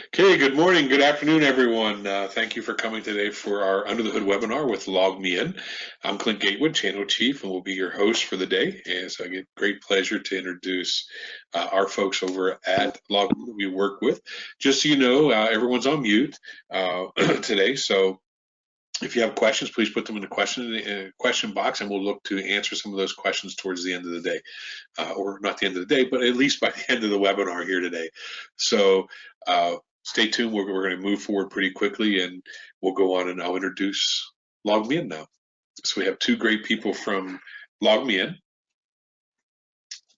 Okay, good morning, good afternoon, everyone. Thank you for coming today for our Under the Hood webinar with LogMeIn. I'm Clint Gatewood, Channel Chief, and will be your host for the day. And so I get great pleasure to introduce our folks over at LogMeIn that we work with. Just so you know, everyone's on mute today, so if you have questions, please put them in the question box, and we'll look to answer some of those questions towards the end of the day, or not the end of the day, but at least by the end of the webinar here today. So stay tuned. We're going to move forward pretty quickly, and we'll go on, and I'll introduce LogMeIn now. So we have two great people from LogMeIn.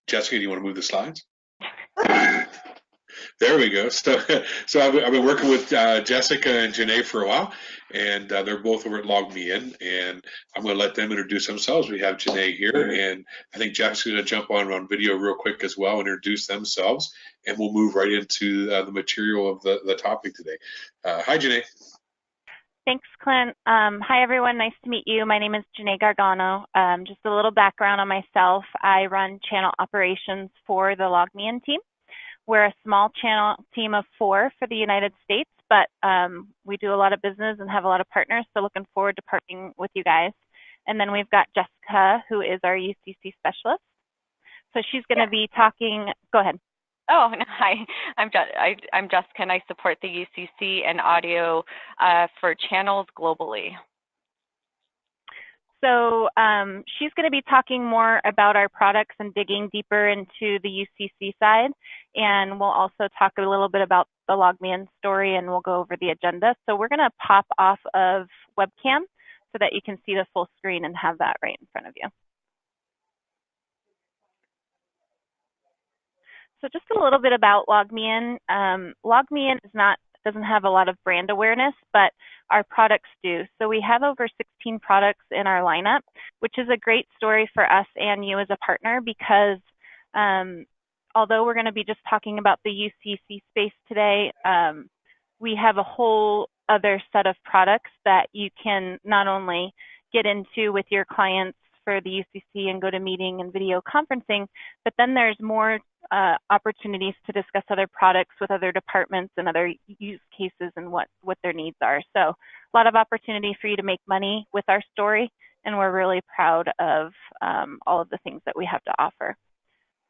Jessica, do you want to move the slides? There we go. So I've been working with Jessica and Janae for a while, and they're both over at LogMeIn, and I'm going to let them introduce themselves. We have Janae here, and I think Jessica's going to jump on video real quick as well, and introduce themselves, and we'll move right into the material of the topic today. Hi, Janae. Thanks, Clint. Hi, everyone. Nice to meet you. My name is Janae Gargano. Just a little background on myself. I run channel operations for the LogMeIn team. We're a small channel team of 4 for the United States, but we do a lot of business and have a lot of partners, so looking forward to partnering with you guys. And then we've got Jessica, who is our UCC specialist. So she's going to be talking. Go ahead. Oh, hi. I'm Jessica, and I support the UCC and audio for channels globally. So she's going to be talking more about our products and digging deeper into the UCC side. And we'll also talk a little bit about the LogMeIn story, and we'll go over the agenda. So we're going to pop off of webcam so that you can see the full screen and have that right in front of you. So just a little bit about LogMeIn. LogMeIn doesn't have a lot of brand awareness, but our products do. So we have over 16 products in our lineup, which is a great story for us and you as a partner, because although we're going to be just talking about the UCC space today, we have a whole other set of products that you can not only get into with your clients for the UCC and GoToMeeting and video conferencing, but then there's more opportunities to discuss other products with other departments and other use cases and what their needs are. So a lot of opportunity for you to make money with our story, and we're really proud of all of the things that we have to offer.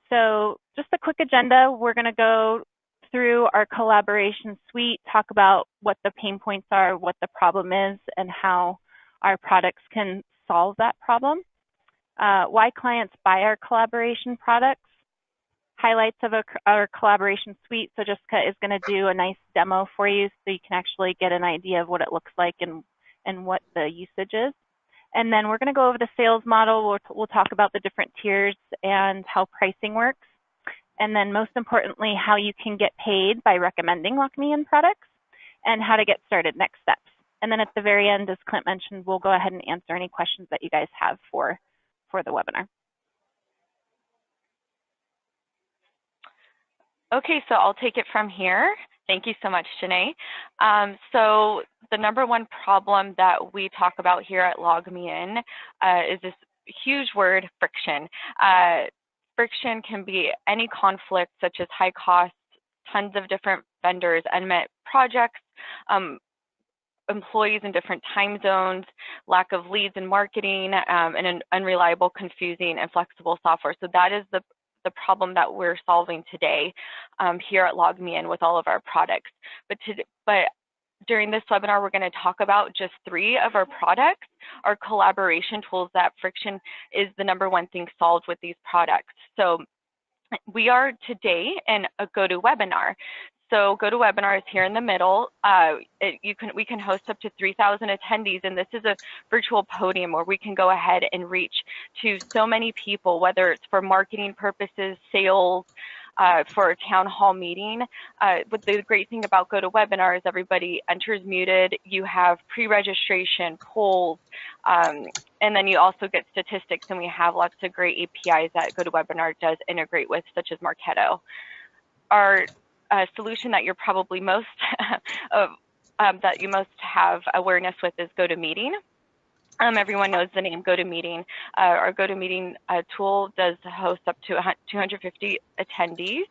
So just a quick agenda. We're going to go through our collaboration suite, talk about what the pain points are, what the problem is, and how our products can solve that problem. Why clients buy our collaboration products, highlights of our collaboration suite. So Jessica is going to do a nice demo for you so you can actually get an idea of what it looks like and what the usage is. And then we're going to go over the sales model. We'll talk about the different tiers and how pricing works. And then most importantly, how you can get paid by recommending LogMeIn products and how to get started, next steps. And then at the very end, as Clint mentioned, we'll go ahead and answer any questions that you guys have for the webinar. Okay, so I'll take it from here. Thank you so much, Janae. So the #1 problem that we talk about here at LogMeIn is this huge word, friction. Friction can be any conflict, such as high costs, tons of different vendors, unmet projects, employees in different time zones, lack of leads in marketing, and an unreliable, confusing, and flexible software. So that is the problem that we're solving today here at LogMeIn with all of our products. But during this webinar, we're going to talk about just 3 of our products, our collaboration tools. That friction is the #1 thing solved with these products. So we are today in a GoToWebinar. So GoToWebinar is here in the middle. We can host up to 3,000 attendees, and this is a virtual podium where we can go ahead and reach to so many people, whether it's for marketing purposes, sales, for a town hall meeting. But the great thing about GoToWebinar is everybody enters muted. You have pre-registration, polls, and then you also get statistics, and we have lots of great APIs that GoToWebinar does integrate with, such as Marketo. Our solution that you're probably most that you most have awareness with is GoToMeeting. Everyone knows the name GoToMeeting. Our GoToMeeting tool does host up to 250 attendees.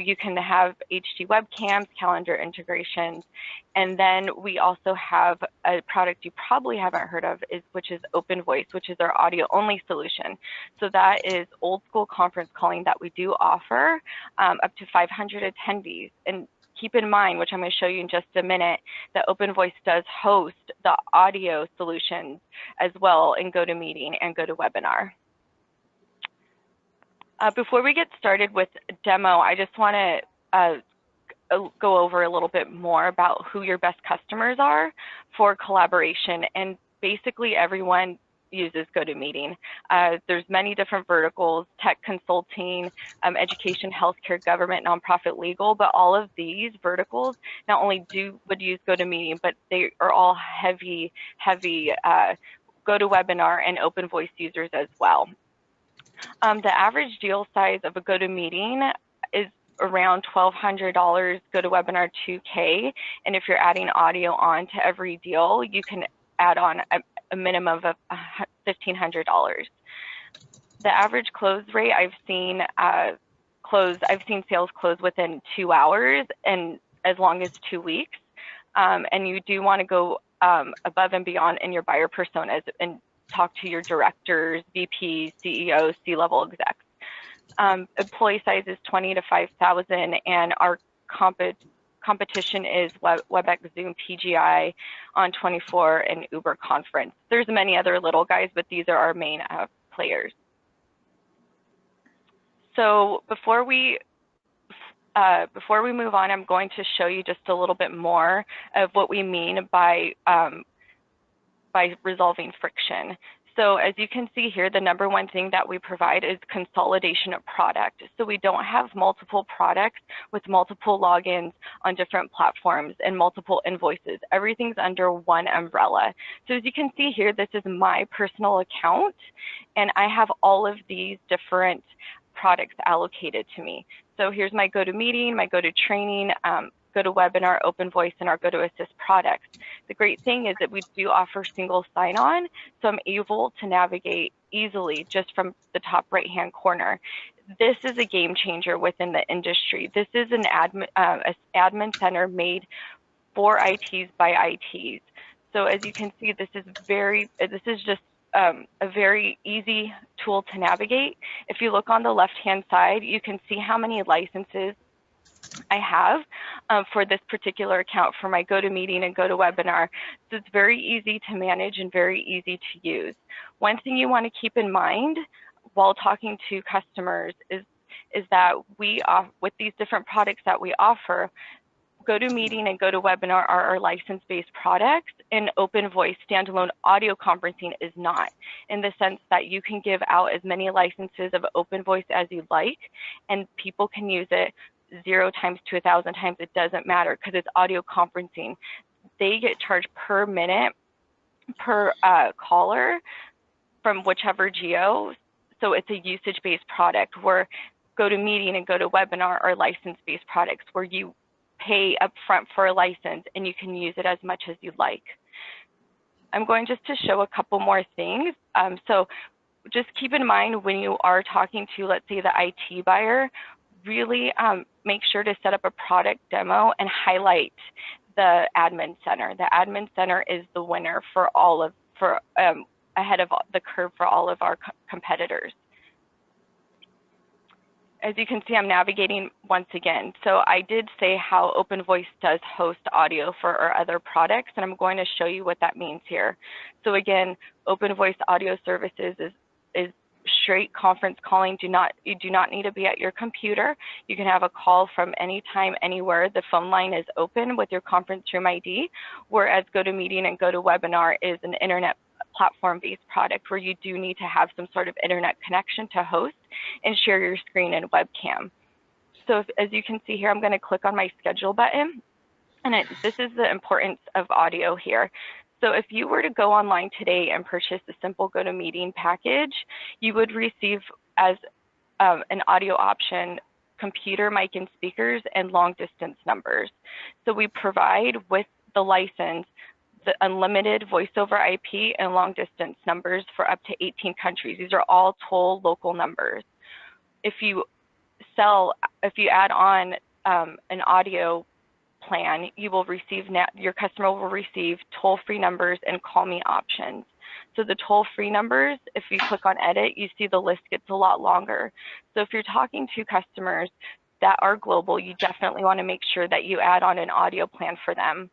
You can have HD webcams, calendar integrations, and then we also have a product you probably haven't heard of, which is Open Voice, which is our audio-only solution. So that is old school conference calling that we do offer up to 500 attendees. And keep in mind, which I'm going to show you in just a minute, that Open Voice does host the audio solutions as well in GoToMeeting and GoToWebinar. Before we get started with demo, I just want to go over a little bit more about who your best customers are for collaboration. And basically everyone uses GoToMeeting. There's many different verticals: tech, consulting, education, healthcare, government, nonprofit, legal, but all of these verticals not only would use GoToMeeting, but they are all heavy GoToWebinar and Open Voice users as well. The average deal size of a GoToMeeting is around $1,200, GoToWebinar $2K, and if you're adding audio on to every deal, you can add on a minimum of $1,500. The average close rate I've seen sales close within 2 hours and as long as 2 weeks. And you do want to go above and beyond in your buyer personas and talk to your directors, VPs, CEOs, C-level execs. Employee size is 20 to 5,000, and our competition is WebEx, Zoom, PGI, On24, and Uber Conference. There's many other little guys, but these are our main players. So before we move on, I'm going to show you just a little bit more of what we mean by resolving friction. So as you can see here, the number one thing that we provide is consolidation of product. So we don't have multiple products with multiple logins on different platforms and multiple invoices. Everything's under one umbrella. So as you can see here, this is my personal account, and I have all of these different products allocated to me. So here's my GoToMeeting, my GoToTraining, GoToWebinar, Open Voice, and our GoToAssist products. The great thing is that we do offer single sign-on, so I'm able to navigate easily just from the top right-hand corner. This is a game changer within the industry. This is an admin center made for ITs by ITs. So as you can see, this is just a very easy tool to navigate. If you look on the left-hand side, you can see how many licenses I have for this particular account for my GoToMeeting and GoToWebinar. So it's very easy to manage and very easy to use. One thing you want to keep in mind while talking to customers is that with these different products that we offer, GoToMeeting and GoToWebinar are our license-based products, and Open Voice standalone audio conferencing is not, in the sense that you can give out as many licenses of Open Voice as you like, and people can use it 0 times to 1,000 times. It doesn't matter because it's audio conferencing. They get charged per minute per caller from whichever geo, so it's a usage-based product, where GoToMeeting and GoToWebinar are license-based products where you pay upfront for a license and you can use it as much as you like. I'm going just to show a couple more things. So just keep in mind when you are talking to, let's say, the IT buyer, really make sure to set up a product demo and highlight the admin center. The admin center is the winner ahead of the curve for all of our competitors. As you can see, I'm navigating once again. So I did say how Open Voice does host audio for our other products, and I'm going to show you what that means here. So again, Open Voice audio services is straight conference calling. You do not need to be at your computer. You can have a call from anytime, anywhere. The phone line is open with your conference room ID, whereas GoToMeeting and GoToWebinar is an internet platform-based product where you do need to have some sort of internet connection to host and share your screen and webcam. So as you can see here, I'm going to click on my schedule button, and this is the importance of audio here. So if you were to go online today and purchase the simple GoToMeeting package, you would receive as an audio option computer, mic, and speakers, and long distance numbers. So we provide with the license the unlimited voice over IP and long distance numbers for up to 18 countries. These are all toll local numbers. If you add on an audio plan, your customer will receive toll-free numbers and call me options. So the toll-free numbers, if you click on edit, you see the list gets a lot longer. So if you're talking to customers that are global, you definitely want to make sure that you add on an audio plan for them.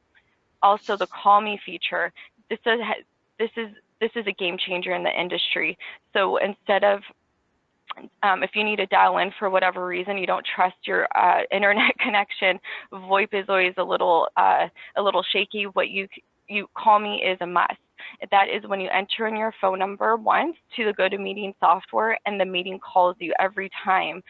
Also, the call me feature, this is a game changer in the industry. So instead of if you need to dial in for whatever reason, you don't trust your internet connection, VoIP is always a little shaky. What you call me is a must. That is when you enter in your phone number once to the GoToMeeting software, and the meeting calls you every time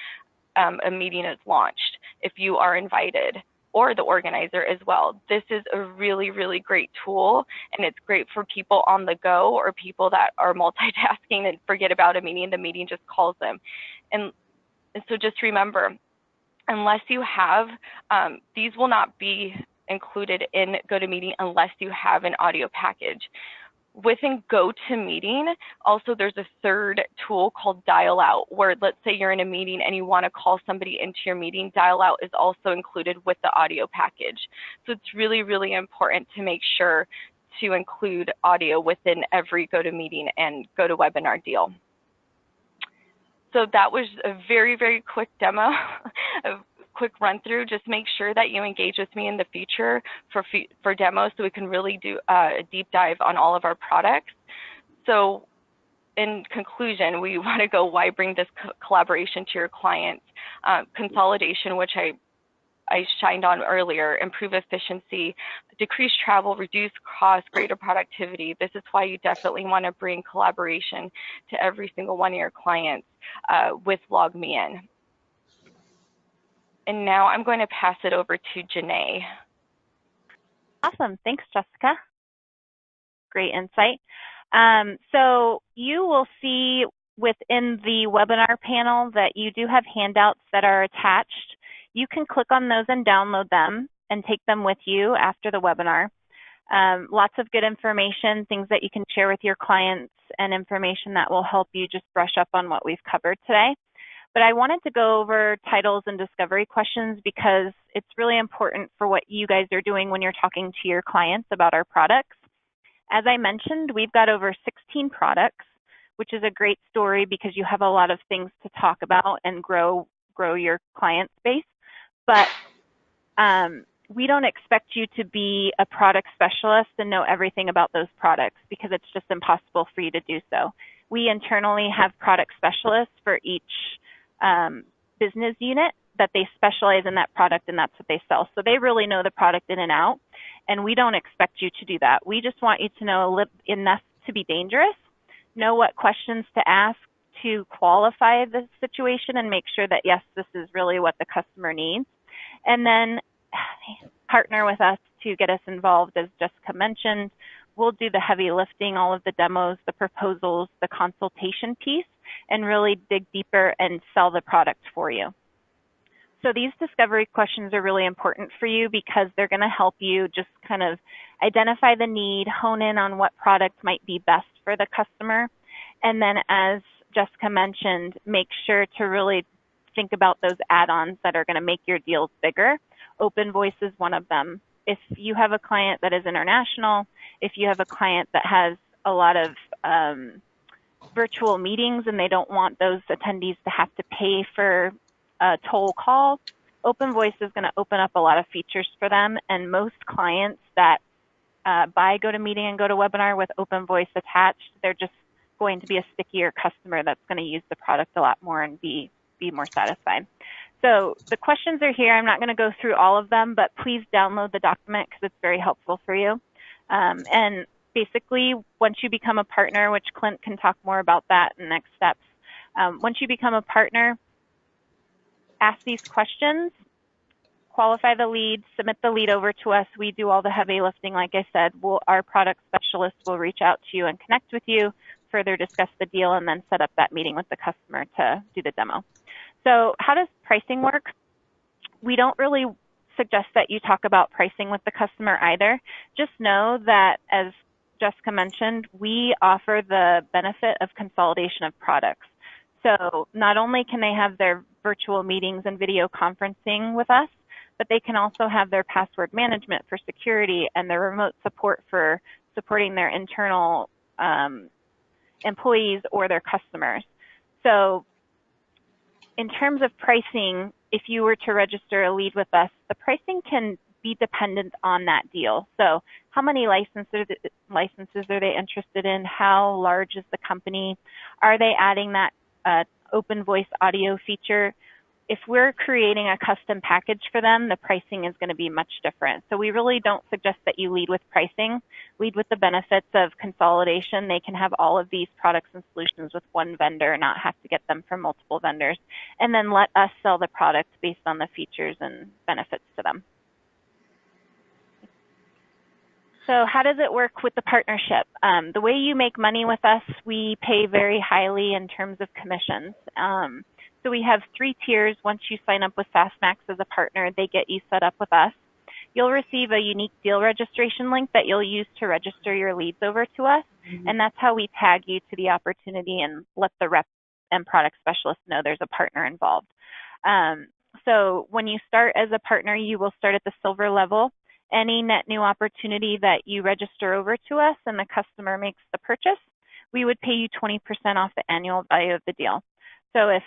a meeting is launched, if you are invited, or the organizer as well. This is a really, really great tool, and it's great for people on the go or people that are multitasking and forget about a meeting, the meeting just calls them. And so just remember, unless you have, these will not be included in GoToMeeting unless you have an audio package. Within GoToMeeting, also there's a third tool called Dial Out, where let's say you're in a meeting and you want to call somebody into your meeting. Dial Out is also included with the audio package. So it's really, really important to make sure to include audio within every GoToMeeting and GoToWebinar deal. So that was a very, very quick demo, a quick run through. Just make sure that you engage with me in the future for demos so we can really do a deep dive on all of our products. So in conclusion, we want to go, why bring this collaboration to your clients? Consolidation, which I shined on earlier, improve efficiency, decrease travel, reduce costs, greater productivity. This is why you definitely want to bring collaboration to every single one of your clients with LogMeIn. And now I'm going to pass it over to Janae. Awesome. Thanks, Jessica. Great insight. So you will see within the webinar panel that you do have handouts that are attached. You can click on those and download them and take them with you after the webinar. Lots of good information, things that you can share with your clients, and information that will help you just brush up on what we've covered today. But I wanted to go over titles and discovery questions because it's really important for what you guys are doing when you're talking to your clients about our products. As I mentioned, we've got over 16 products, which is a great story because you have a lot of things to talk about and grow your client base. But we don't expect you to be a product specialist and know everything about those products because it's just impossible for you to do so. We internally have product specialists for each business unit that they specialize in that product, and that's what they sell. So they really know the product in and out, and we don't expect you to do that. We just want you to know enough to be dangerous, know what questions to ask to qualify the situation and make sure that, yes, this is really what the customer needs, and then partner with us to get us involved. As Jessica mentioned, we'll do the heavy lifting, all of the demos, the proposals, the consultation piece, and really dig deeper and sell the product for you. So these discovery questions are really important for you because they're going to help you just kind of identify the need, hone in on what product might be best for the customer, and then, as Jessica mentioned, make sure to really think about those add-ons that are going to make your deals bigger. Open Voice is one of them. If you have a client that is international, if you have a client that has a lot of virtual meetings and they don't want those attendees to have to pay for a toll call, Open Voice is going to open up a lot of features for them. And most clients that buy GoToMeeting and GoToWebinar with Open Voice attached, they're just going to be a stickier customer that's going to use the product a lot more and be more satisfied. So the questions are here. I'm not going to go through all of them, but please download the document because it's very helpful for you. And basically, once you become a partner, which Clint can talk more about that in next steps, once you become a partner, ask these questions, qualify the lead, submit the lead over to us. We do all the heavy lifting. Like I said, our product specialists will reach out to you and connect with you, further discuss the deal, and then set up that meeting with the customer to do the demo. So how does pricing work? We don't really suggest that you talk about pricing with the customer either. Just know that, as Jessica mentioned, we offer the benefit of consolidation of products. So not only can they have their virtual meetings and video conferencing with us, but they can also have their password management for security and their remote support for supporting their internal employees or their customers. So in terms of pricing, if you were to register a lead with us, the pricing can be dependent on that deal. So how many licenses are they interested in? How large is the company? Are they adding that open voice audio feature? If we're creating a custom package for them, the pricing is going to be much different. So we really don't suggest that you lead with pricing. Lead with the benefits of consolidation. They can have all of these products and solutions with one vendor, not have to get them from multiple vendors. And then let us sell the product based on the features and benefits to them. So how does it work with the partnership? The way you make money with us, we pay very highly in terms of commissions. So we have 3 tiers. Once you sign up with FastMax as a partner, they get you set up with us. You'll receive a unique deal registration link that you'll use to register your leads over to us. And that's how we tag you to the opportunity and let the rep and product specialist know there's a partner involved. So when you start as a partner, you will start at the silver level. Any net new opportunity that you register over to us and the customer makes the purchase, we would pay you 20% off the annual value of the deal. So if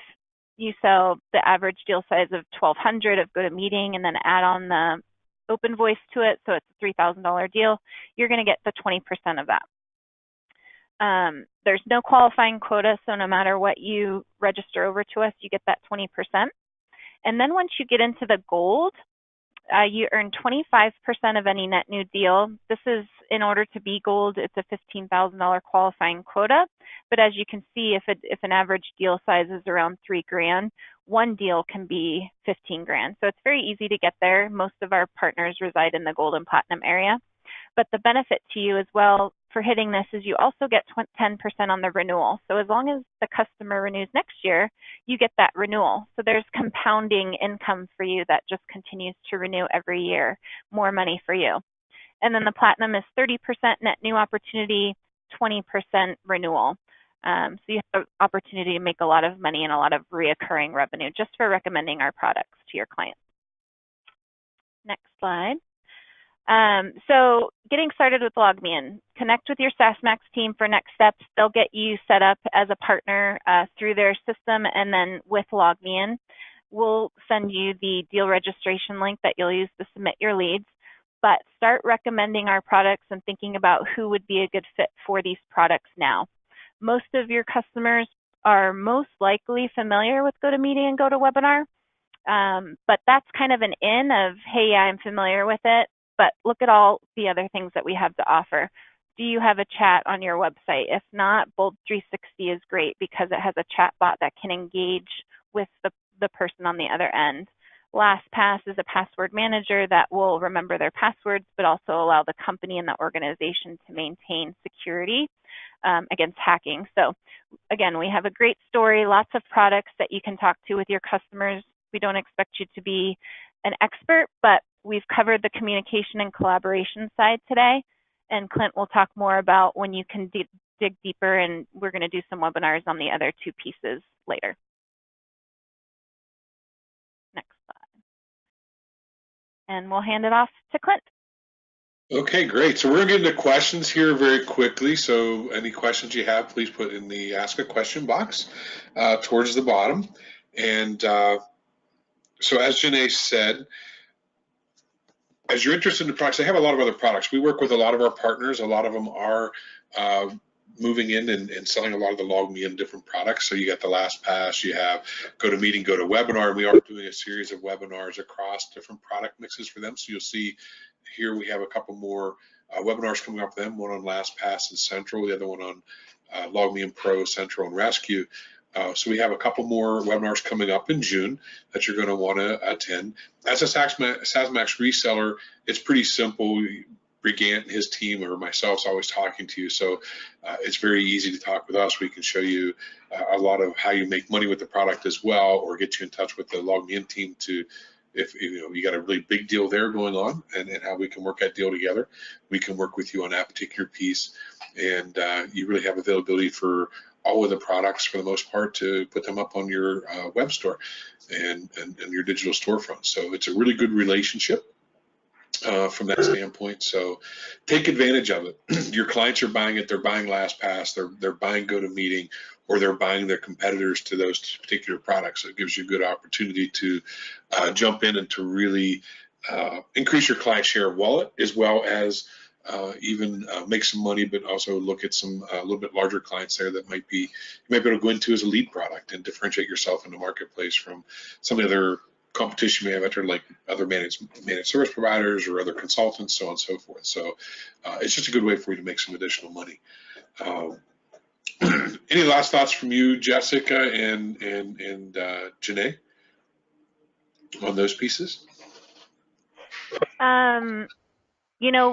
you sell the average deal size of $1,200 of GoToMeeting and then add on the Open Voice to it, so it's a $3,000 deal, you're going to get the 20% of that. There's no qualifying quota, so no matter what you register over to us, you get that 20%. And then once you get into the gold, you earn 25% of any net new deal. This is, in order to be gold, it's a $15,000 qualifying quota. But as you can see, if an average deal size is around $3,000, one deal can be $15,000. So it's very easy to get there. Most of our partners reside in the gold and platinum area. But the benefit to you as well for hitting this is you also get 10% on the renewal. So as long as the customer renews next year, you get that renewal. So there's compounding income for you that just continues to renew every year, more money for you. And then the platinum is 30% net new opportunity, 20% renewal. So you have the opportunity to make a lot of money and a lot of reoccurring revenue just for recommending our products to your clients. Next slide. So getting started with LogMeIn. Connect with your SaaSmax team for next steps. They'll get you set up as a partner through their system, and then with LogMeIn, we'll send you the deal registration link that you'll use to submit your leads. But start recommending our products and thinking about who would be a good fit for these products now. Most of your customers are most likely familiar with GoToMeeting and GoToWebinar, but that's kind of an in of, hey, yeah, I'm familiar with it, but look at all the other things that we have to offer. Do you have a chat on your website? If not, Bold 360 is great because it has a chat bot that can engage with the person on the other end. LastPass is a password manager that will remember their passwords, but also allow the company and the organization to maintain security against hacking. So again, we have a great story, lots of products that you can talk to with your customers. We don't expect you to be an expert, but we've covered the communication and collaboration side today. And Clint will talk more about when you can dig deeper, and we're going to do some webinars on the other 2 pieces later. Next slide. And we'll hand it off to Clint. Okay, great. So we're going to get into questions here very quickly. So any questions you have, please put in the Ask a Question box towards the bottom. And so as Janae said, as you're interested in the products, they have a lot of other products. We work with a lot of our partners. A lot of them are moving in and selling a lot of the LogMeIn different products. So you got the LastPass, you have GoToMeeting, GoToWebinar, and we are doing a series of webinars across different product mixes for them. So you'll see here we have a couple more webinars coming up for them, one on LastPass and Central, the other one on LogMeIn Pro, Central, and Rescue. So we have a couple more webinars coming up in June that you're going to want to attend. As a SaaSmax reseller, it's pretty simple. Brigant and his team or myself is always talking to you, so it's very easy to talk with us. We can show you a lot of how you make money with the product as well, or get you in touch with the LogMeIn team to if you got a really big deal there going on, and how we can work that deal together, we can work with you on that particular piece. And you really have availability for all of the products for the most part to put them up on your web store and your digital storefront. So it's a really good relationship from that standpoint. So take advantage of it. Your clients are buying it. They're buying LastPass. They're buying GoToMeeting, or they're buying their competitors to those particular products. So it gives you a good opportunity to jump in and to really increase your client share of wallet, as well as even make some money, but also look at some a little bit larger clients there that you might be able to go into as a lead product and differentiate yourself in the marketplace from some of the other competition we have out there, like other managed service providers or other consultants, so on and so forth. So it's just a good way for you to make some additional money. Any last thoughts from you, Jessica and Janae, on those pieces?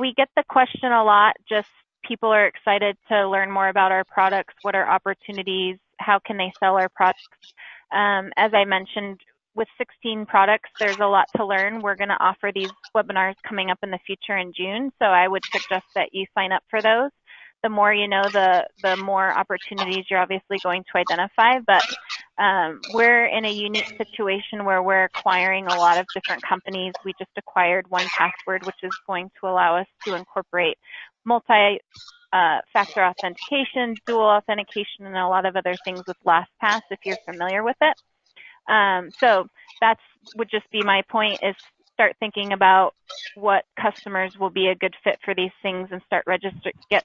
We get the question a lot. Just people are excited to learn more about our products. What are opportunities? How can they sell our products? As I mentioned, with 16 products, there's a lot to learn. We're going to offer these webinars coming up in the future in June, so I would suggest that you sign up for those. The more you know, the more opportunities you're obviously going to identify, but we're in a unique situation where we're acquiring a lot of different companies. We just acquired 1Password, which is going to allow us to incorporate multi-factor authentication, dual authentication, and a lot of other things with LastPass, if you're familiar with it. So that's would just be my point, is start thinking about what customers will be a good fit for these things and start get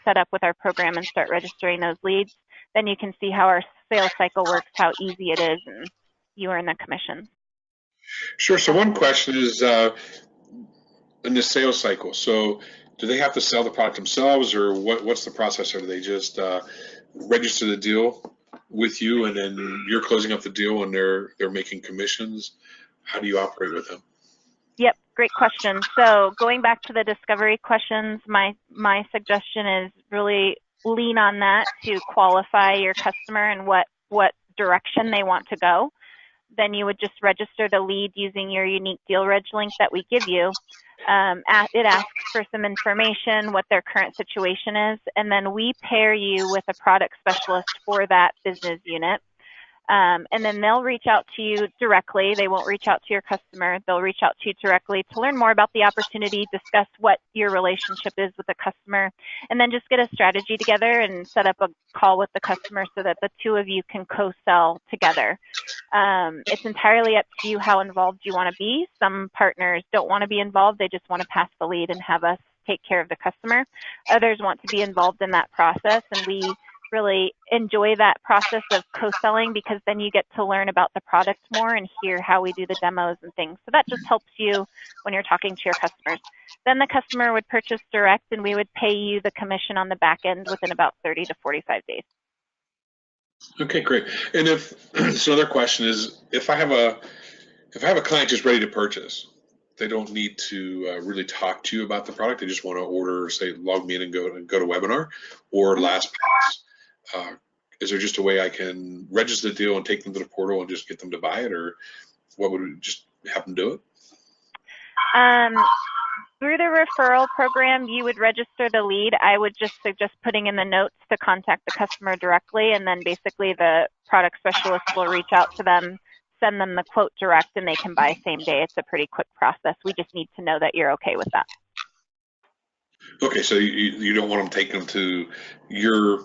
set up with our program and start registering those leads. Then you can see how our sales cycle works, how easy it is, and you earn the commission. Sure. So one question is in the sales cycle. So do they have to sell the product themselves, or what's the process? Or do they just register the deal with you, and then you're closing up the deal and they're making commissions? How do you operate with them? Yep, great question. So going back to the discovery questions, my suggestion is really lean on that to qualify your customer and what direction they want to go. Then you would just register the lead using your unique deal reg link that we give you. It asks for some information, what their current situation is, and then we pair you with a product specialist for that business unit. And then they'll reach out to you directly. They won't reach out to your customer. They'll reach out to you directly to learn more about the opportunity, discuss what your relationship is with the customer, and then just get a strategy together and set up a call with the customer so that the two of you can co-sell together. It's entirely up to you how involved you want to be. Some partners don't want to be involved. They just want to pass the lead and have us take care of the customer. Others want to be involved in that process, and we really enjoy that process of co-selling because then you get to learn about the product more and hear how we do the demos and things. So that just helps you when you're talking to your customers. Then the customer would purchase direct, and we would pay you the commission on the back end within about 30 to 45 days. Okay, great. And so another question is, if I have a client just ready to purchase, they don't need to really talk to you about the product. They just want to order, say, LogMeIn and GoToWebinar or LastPass. Is there just a way I can register the deal and take them to the portal and just get them to buy it, or what would it just have them do it? Through the referral program, you would register the lead. I would just suggest putting in the notes to contact the customer directly, and then basically the product specialist will reach out to them, send them the quote direct, and they can buy same day. It's a pretty quick process. We just need to know that you're okay with that. Okay, so you don't want them taking them to your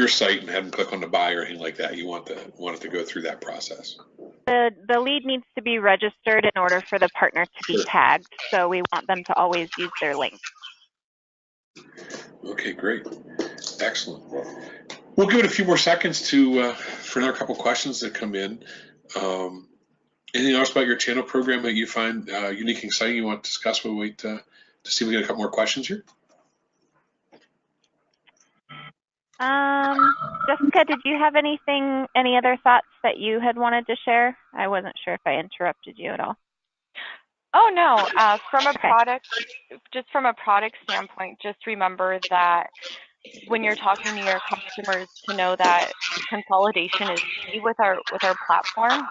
site and have them click on the buy or anything like that. You want it to go through that process. The lead needs to be registered in order for the partner to be tagged. So we want them to always use their link. Okay, great. Excellent. We'll give it a few more seconds for another couple questions that come in. Anything else about your channel program that you find unique and exciting you want to discuss? We'll wait to see if we get a couple more questions here. Jessica, did you have any other thoughts that you had wanted to share? I wasn't sure if I interrupted you at all. Oh no, from a product standpoint, just remember that when you're talking to your customers, to know that consolidation is key with our platform.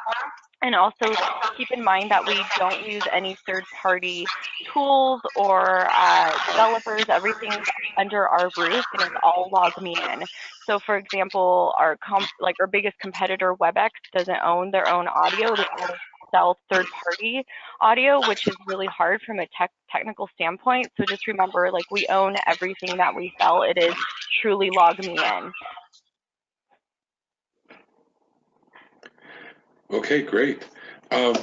And also keep in mind that we don't use any third-party tools or developers. Everything's under our roof and it's all LogMeIn. So for example, our biggest competitor, WebEx, doesn't own their own audio. They all sell third-party audio, which is really hard from a technical standpoint. So just remember, like, we own everything that we sell. It is truly LogMeIn. Okay, great. Well,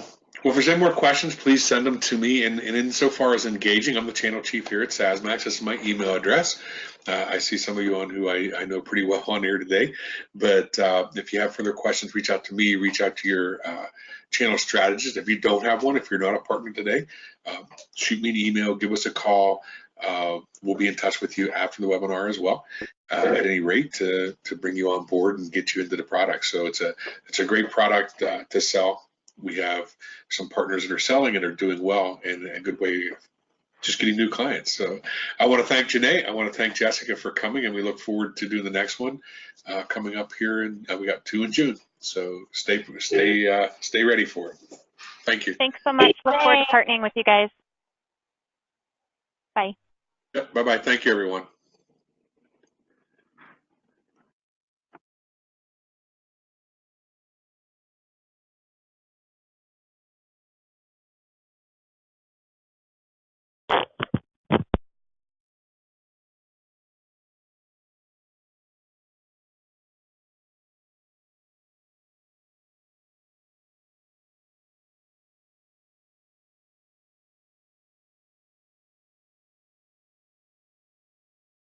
if there's any more questions, please send them to me. And insofar as engaging, I'm the channel chief here at SASMAX. This is my email address. I see some of you on who I know pretty well on here today. But if you have further questions, reach out to me, reach out to your channel strategist. If you don't have one, if you're not a partner today, shoot me an email, give us a call. We'll be in touch with you after the webinar as well, at any rate, to bring you on board and get you into the product. So it's a great product to sell. We have some partners that are selling and are doing well, and a good way of just getting new clients. So I want to thank Janae. I want to thank Jessica for coming, and we look forward to doing the next one coming up here. And we got 2 in June. So stay ready for it. Thank you. Thanks so much. Look forward to partnering with you guys. Bye. Yep, bye-bye. Thank you, everyone.